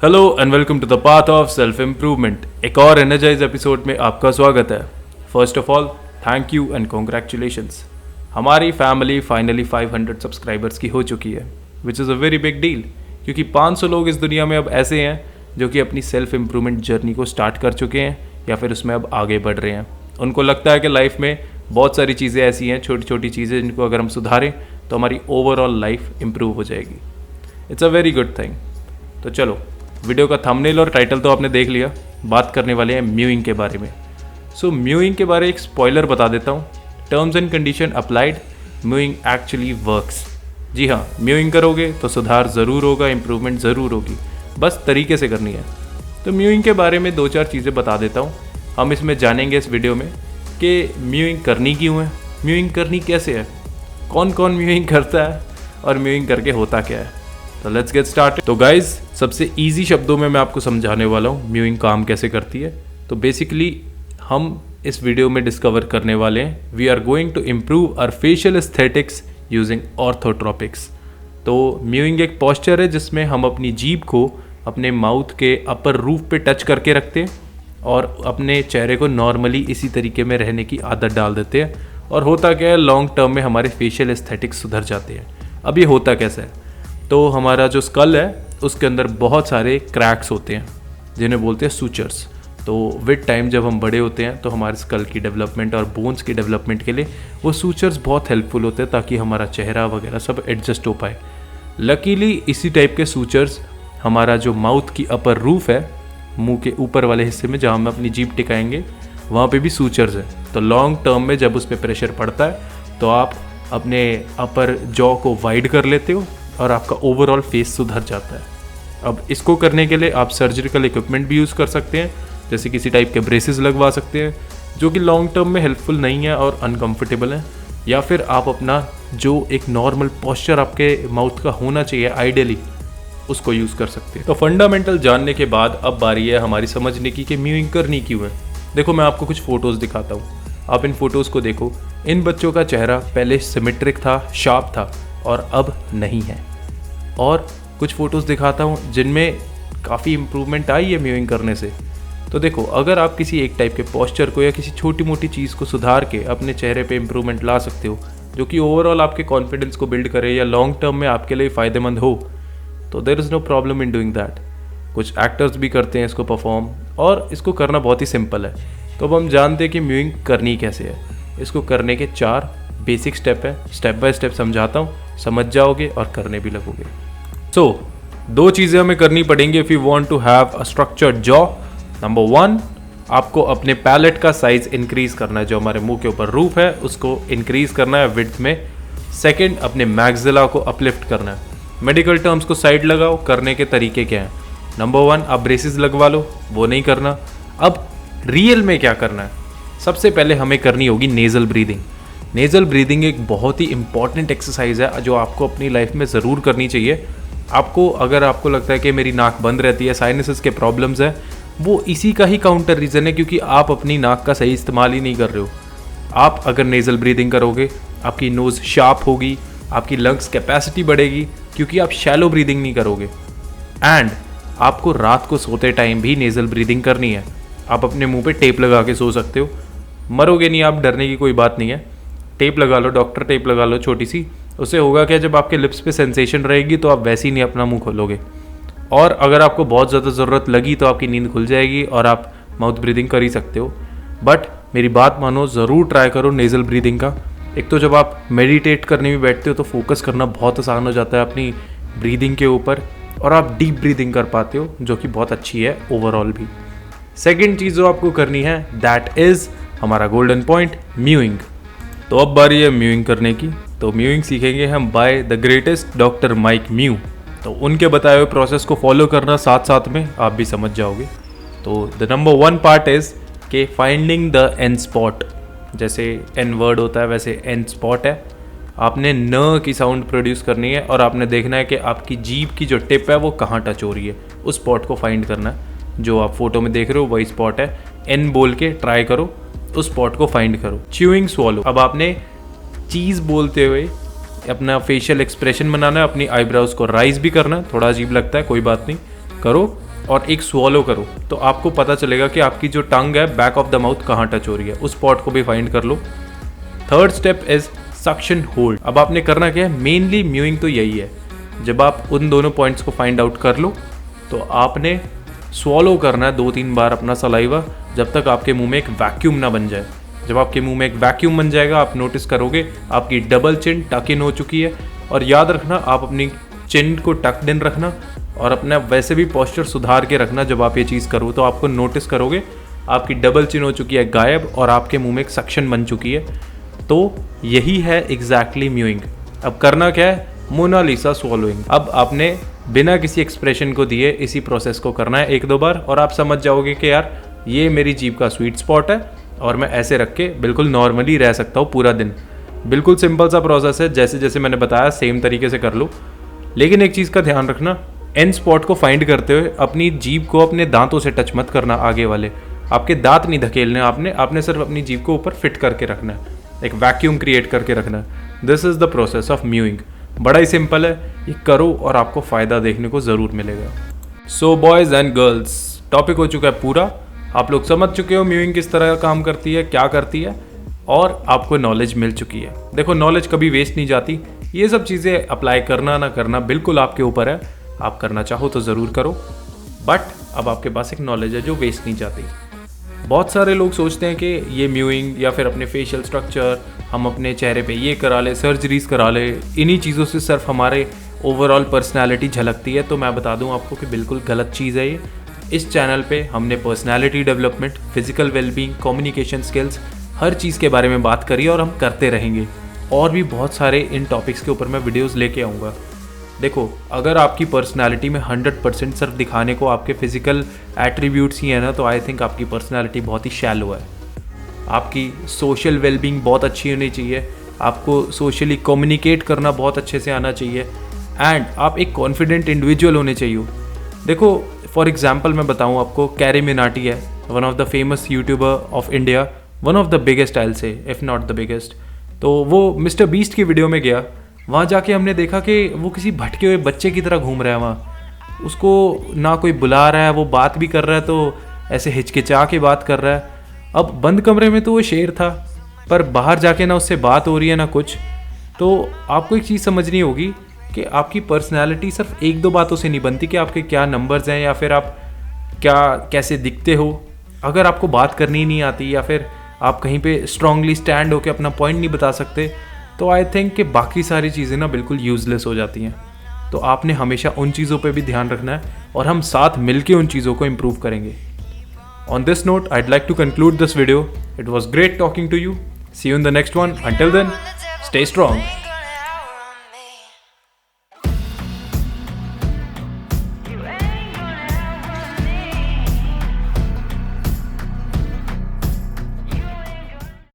Hello and welcome to the path of self improvement. एक और energise episode में आपका स्वागत है। First of all thank you and congratulations. हमारी फैमिली फाइनली 500 सब्सक्राइबर्स की हो चुकी है, which is a very big deal, क्योंकि 500 लोग इस दुनिया में अब ऐसे हैं जो कि अपनी सेल्फ इम्प्रूवमेंट जर्नी को स्टार्ट कर चुके हैं या फिर उसमें अब आगे बढ़ रहे हैं। उनको लगता है कि लाइफ में बहुत सारी चीज़ें ऐसी हैं, छोटी छोटी चीज़ें, जिनको अगर हम सुधारें तो हमारी ओवरऑल लाइफ इम्प्रूव हो जाएगी। It's a very good thing. तो चलो, वीडियो का थंबनेल और टाइटल तो आपने देख लिया। बात करने वाले हैं म्यूइंग के बारे में। सो म्यूइंग के बारे में एक स्पॉइलर बता देता हूँ। Terms and condition applied, mewing actually works. जी हाँ, म्यूइंग करोगे तो सुधार ज़रूर होगा, इम्प्रूवमेंट ज़रूर होगी, बस तरीके से करनी है। तो म्यूइंग के बारे में 2-4 चीज़ें बता देता हूँ। हम इसमें जानेंगे इस वीडियो में कि म्यूइंग करनी क्यों है, म्यूइंग करनी कैसे है, कौन कौन म्यूइंग करता है और म्यूइंग करके होता क्या है। तो लेट्स गेट स्टार्टेड। तो गाइज, सबसे इजी शब्दों में मैं आपको समझाने वाला हूँ म्यूइंग काम कैसे करती है। तो बेसिकली हम इस वीडियो में डिस्कवर करने वाले हैं, we are going to improve our facial aesthetics using orthotropics. तो म्यूइंग एक पॉस्चर है जिसमें हम अपनी जीभ को अपने माउथ के अपर रूफ पे टच करके रखते हैं और अपने चेहरे को नॉर्मली इसी तरीके में रहने की आदत डाल देते हैं। और होता क्या है, लॉन्ग टर्म में हमारे फेशियल एस्थेटिक्स सुधर जाते हैं। अब ये होता कैसे है, तो हमारा जो स्कल है उसके अंदर बहुत सारे क्रैक्स होते हैं जिन्हें बोलते हैं सूचर्स। तो विद टाइम जब हम बड़े होते हैं तो हमारे स्कल की डेवलपमेंट और बोन्स की डेवलपमेंट के लिए वो सूचर्स बहुत हेल्पफुल होते हैं, ताकि हमारा चेहरा वगैरह सब एडजस्ट हो पाए। लकीली इसी टाइप के सूचर्स हमारा जो माउथ की अपर रूफ है, मुंह के ऊपर वाले हिस्से में जहाँ हम अपनी जीभ टिकाएंगे, वहाँ पे भी सूचर्स हैं। तो लॉन्ग टर्म में जब उस पर प्रेशर पड़ता है तो आप अपने अपर जॉ को वाइड कर लेते हो और आपका ओवरऑल फेस सुधर जाता है। अब इसको करने के लिए आप सर्जिकल इक्विपमेंट भी यूज़ कर सकते हैं, जैसे किसी टाइप के ब्रेसेस लगवा सकते हैं जो कि लॉन्ग टर्म में हेल्पफुल नहीं है और अनकंफर्टेबल है। या फिर आप अपना जो एक नॉर्मल पॉस्चर आपके माउथ का होना चाहिए आइडियली, उसको यूज़ कर सकते हैं। तो फंडामेंटल जानने के बाद अब बारी है हमारी समझने की कि म्यूइंग करनी क्यों है। देखो, मैं आपको कुछ फ़ोटोज़ दिखाता हूँ, आप इन फ़ोटोज़ को देखो। इन बच्चों का चेहरा पहले सिमेट्रिक था, शार्प था, और अब नहीं है। और कुछ फ़ोटोज़ दिखाता हूँ जिनमें काफ़ी इम्प्रूवमेंट आई है म्यूइंग करने से। तो देखो, अगर आप किसी एक टाइप के पॉस्चर को या किसी छोटी मोटी चीज़ को सुधार के अपने चेहरे पे इम्प्रूवमेंट ला सकते हो, जो कि ओवरऑल आपके कॉन्फिडेंस को बिल्ड करे या लॉन्ग टर्म में आपके लिए फ़ायदेमंद हो, तो there is no problem in doing that. कुछ एक्टर्स भी करते हैं इसको परफॉर्म, और इसको करना बहुत ही सिंपल है। तो अब हम जानते हैं कि म्यूइंग करनी कैसे है। इसको करने के 4 बेसिक स्टेप है, स्टेप बाय स्टेप समझाता हूँ, समझ जाओगे और करने भी लगोगे। सो 2 चीज़ें हमें करनी पड़ेंगी if you want to have a structured job. Number 1, आपको अपने पैलेट का साइज इंक्रीज करना है, जो हमारे मुंह के ऊपर रूफ है उसको इंक्रीज करना है विड्थ में। सेकंड, अपने मैक्सिला को अपलिफ्ट करना है। मेडिकल टर्म्स को साइड लगाओ, करने के तरीके क्या हैं। नंबर 1, आप ब्रेसेस लगवा लो, वो नहीं करना। अब रियल में क्या करना है, सबसे पहले हमें करनी होगी नेज़ल ब्रीदिंग। नेज़ल ब्रीदिंग एक बहुत ही इंपॉर्टेंट एक्सरसाइज है जो आपको अपनी लाइफ में ज़रूर करनी चाहिए। आपको अगर आपको लगता है कि मेरी नाक बंद रहती है, साइनसेस के प्रॉब्लम्स हैं, वो इसी का ही काउंटर रीज़न है, क्योंकि आप अपनी नाक का सही इस्तेमाल ही नहीं कर रहे हो। आप अगर नेज़ल ब्रीदिंग करोगे, आपकी नोज़ शार्प होगी, आपकी लंग्स कैपेसिटी बढ़ेगी, क्योंकि आप शैलो ब्रीदिंग नहीं करोगे। एंड आपको रात को सोते टाइम भी नेज़ल ब्रीदिंग करनी है। आप अपने मुँह पर टेप लगा के सो सकते हो, मरोगे नहीं आप, डरने की कोई बात नहीं है। टेप लगा लो, डॉक्टर टेप लगा लो छोटी सी। उससे होगा क्या, जब आपके लिप्स पे सेंसेशन रहेगी तो आप वैसे ही नहीं अपना मुंह खोलोगे। और अगर आपको बहुत ज़्यादा ज़रूरत लगी तो आपकी नींद खुल जाएगी और आप माउथ ब्रीदिंग कर ही सकते हो। बट मेरी बात मानो, ज़रूर ट्राई करो नेज़ल ब्रीदिंग का। एक तो जब आप मेडिटेट करने में बैठते हो तो फोकस करना बहुत आसान हो जाता है अपनी ब्रीदिंग के ऊपर, और आप डीप ब्रीदिंग कर पाते हो, जो कि बहुत अच्छी है ओवरऑल भी। सेकेंड चीज़ जो आपको करनी है, दैट इज़ हमारा गोल्डन पॉइंट, म्यूइंग। तो अब बारी है म्यूइंग करने की। तो म्यूइंग सीखेंगे हम by the greatest doctor Mike Mew. तो उनके बताए हुए प्रोसेस को फॉलो करना, साथ साथ में आप भी समझ जाओगे। तो द नंबर 1 पार्ट इज़ के फाइंडिंग द एंड स्पॉट। जैसे एन वर्ड होता है वैसे एंड स्पॉट है। आपने न की साउंड प्रोड्यूस करनी है और आपने देखना है कि आपकी जीभ की जो टिप है वो कहाँ टच हो रही है, उस स्पॉट को फाइंड करना है। जो आप फोटो में देख रहे हो वही स्पॉट है। एन बोल के ट्राई करो, उस स्पॉट को फाइंड करो। च्यूइंग स्वॉलो, अब आपने चीज़ बोलते हुए अपना फेशियल एक्सप्रेशन बनाना है, अपनी आईब्राउज को राइज भी करना है। थोड़ा अजीब लगता है, कोई बात नहीं, करो। और एक स्वॉलो करो तो आपको पता चलेगा कि आपकी जो टंग है बैक ऑफ द माउथ कहाँ टच हो रही है, उस स्पॉट को भी फाइंड कर लो। Third step is suction hold. अब आपने करना क्या है, मेनली म्यूइंग तो यही है। जब आप उन दोनों पॉइंट्स को फाइंड आउट कर लो तो आपने स्वॉलो करना है 2-3 बार अपना सलाइवा, जब तक आपके मुंह में एक वैक्यूम ना बन जाए। जब आपके मुंह में एक वैक्यूम बन जाएगा आप नोटिस करोगे आपकी डबल चिन टक इन हो चुकी है। और याद रखना आप अपनी चिन को टक्ड इन रखना और अपना वैसे भी पोस्चर सुधार के रखना। जब आप ये चीज़ करो तो आपको नोटिस करोगे आपकी डबल चिन हो चुकी है गायब और आपके मुंह में एक सक्शन बन चुकी है। तो यही है एग्जैक्टली म्यूइंग। अब करना क्या है, मोनालिसा स्वॉलोइंग। अब आपने बिना किसी एक्सप्रेशन को दिए इसी प्रोसेस को करना है 1-2 बार और आप समझ जाओगे कि यार ये मेरी जीभ का स्वीट स्पॉट है और मैं ऐसे रख के बिल्कुल नॉर्मली रह सकता हूँ पूरा दिन। बिल्कुल सिंपल सा प्रोसेस है, जैसे जैसे मैंने बताया सेम तरीके से कर लो। लेकिन एक चीज़ का ध्यान रखना, एंड स्पॉट को फाइंड करते हुए अपनी जीभ को अपने दांतों से टच मत करना। आगे वाले आपके दांत नहीं धकेलने, आपने सिर्फ अपनी जीभ को ऊपर फिट करके रखना है, एक वैक्यूम क्रिएट करके रखना है। This is the process of mowing. बड़ा ही सिंपल है, ये करो और आपको फ़ायदा देखने को ज़रूर मिलेगा। सो बॉयज़ एंड गर्ल्स, टॉपिक हो चुका है पूरा। आप लोग समझ चुके हो म्यूइंग किस तरह काम करती है, क्या करती है, और आपको नॉलेज मिल चुकी है। देखो नॉलेज कभी वेस्ट नहीं जाती। ये सब चीज़ें अप्लाई करना ना करना बिल्कुल आपके ऊपर है, आप करना चाहो तो ज़रूर करो। बट अब आपके पास एक नॉलेज है जो वेस्ट नहीं जाती। बहुत सारे लोग सोचते हैं कि ये म्यूइंग या फिर अपने फेशियल स्ट्रक्चर हम अपने चेहरे पे ये करा ले, सर्जरीज करा ले, इन्हीं चीज़ों से सिर्फ हमारे ओवरऑल पर्सनालिटी झलकती है। तो मैं बता दूं आपको कि बिल्कुल गलत चीज़ है ये। इस चैनल पे हमने personality development, physical wellbeing, communication skills, हर चीज़ के बारे में बात करी और हम करते रहेंगे। और भी बहुत सारे इन टॉपिक्स के ऊपर मैं वीडियोज़ लेके आऊँगा। देखो अगर आपकी पर्सनालिटी में 100% सिर्फ दिखाने को आपके फिजिकल एट्रीब्यूट्स ही है ना, तो आई थिंक आपकी पर्सनालिटी बहुत ही शैलो है। आपकी सोशल वेलबींग बहुत अच्छी होनी चाहिए, आपको सोशली कम्युनिकेट करना बहुत अच्छे से आना चाहिए, एंड आप एक कॉन्फिडेंट इंडिविजुअल होने चाहिए। देखो फॉर एग्जांपल मैं बताऊं आपको, कैरी मिनाटी है one of the famous YouTuber of India, one of the biggest I will say, if not the biggest. तो वो मिस्टर बीस्ट की वीडियो में गया, वहाँ जाके हमने देखा कि वो किसी भटके हुए बच्चे की तरह घूम रहा है वहाँ। उसको ना कोई बुला रहा है, वो बात भी कर रहा है तो ऐसे हिचकिचा के बात कर रहा है। अब बंद कमरे में तो वो शेर था, पर बाहर जाके ना उससे बात हो रही है ना कुछ। तो आपको एक चीज़ समझनी होगी कि आपकी पर्सनैलिटी सिर्फ 1-2 बातों से नहीं बनती कि आपके क्या नंबर्स हैं या फिर आप क्या कैसे दिखते हो। अगर आपको बात करनी नहीं आती या फिर आप कहीं पे स्ट्रांगली स्टैंड होकर अपना पॉइंट नहीं बता सकते, तो आई थिंक कि बाकी सारी चीज़ें ना बिल्कुल यूज़लेस हो जाती हैं। तो आपने हमेशा उन चीज़ों पे भी ध्यान रखना है और हम साथ मिलके उन चीज़ों को इम्प्रूव करेंगे। On this note, I'd like to conclude this video. It was great talking to you. See you in the next one. Until then, stay strong.